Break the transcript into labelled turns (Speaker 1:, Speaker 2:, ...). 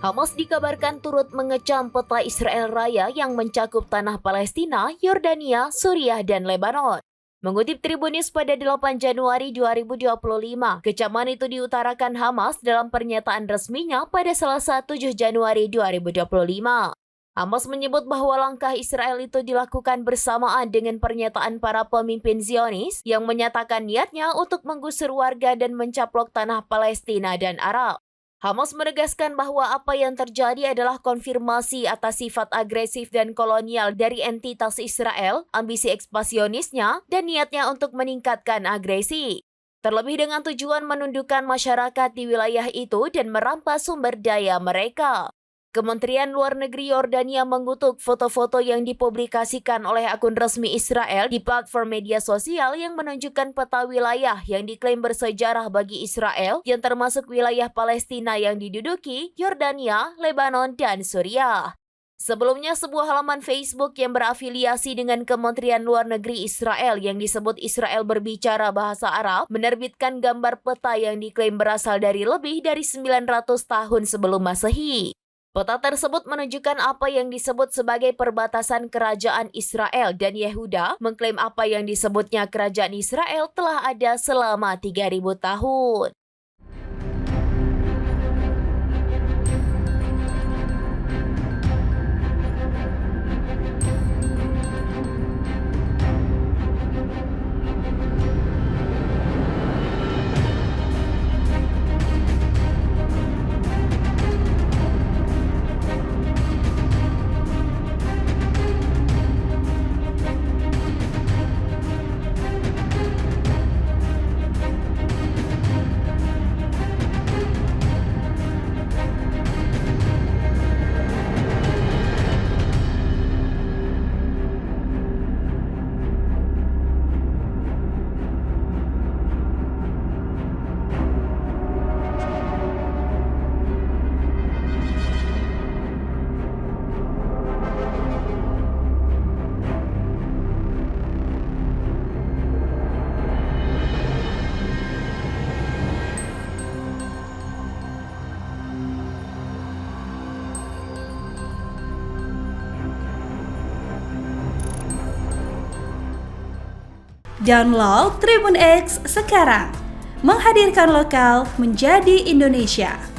Speaker 1: Hamas dikabarkan turut mengecam peta Israel Raya yang mencakup tanah Palestina, Yordania, Suriah, dan Lebanon. Mengutip Tribunnews pada 8 Januari 2025, kecaman itu diutarakan Hamas dalam pernyataan resminya pada Selasa 7 Januari 2025. Hamas menyebut bahwa langkah Israel itu dilakukan bersamaan dengan pernyataan para pemimpin Zionis yang menyatakan niatnya untuk menggusur warga dan mencaplok tanah Palestina dan Arab. Hamas menegaskan bahwa apa yang terjadi adalah konfirmasi atas sifat agresif dan kolonial dari entitas Israel, ambisi ekspansionisnya, dan niatnya untuk meningkatkan agresi. Terlebih dengan tujuan menundukkan masyarakat di wilayah itu dan merampas sumber daya mereka. Kementerian Luar Negeri Yordania mengutuk foto-foto yang dipublikasikan oleh akun resmi Israel di platform media sosial yang menunjukkan peta wilayah yang diklaim bersejarah bagi Israel yang termasuk wilayah Palestina yang diduduki Yordania, Lebanon, dan Suriah. Sebelumnya, sebuah halaman Facebook yang berafiliasi dengan Kementerian Luar Negeri Israel yang disebut Israel berbicara bahasa Arab menerbitkan gambar peta yang diklaim berasal dari lebih dari 900 tahun sebelum Masehi. Peta tersebut menunjukkan apa yang disebut sebagai perbatasan kerajaan Israel dan Yehuda, mengklaim apa yang disebutnya kerajaan Israel telah ada selama 3.000 tahun.
Speaker 2: Download Tribun X sekarang, menghadirkan lokal menjadi Indonesia.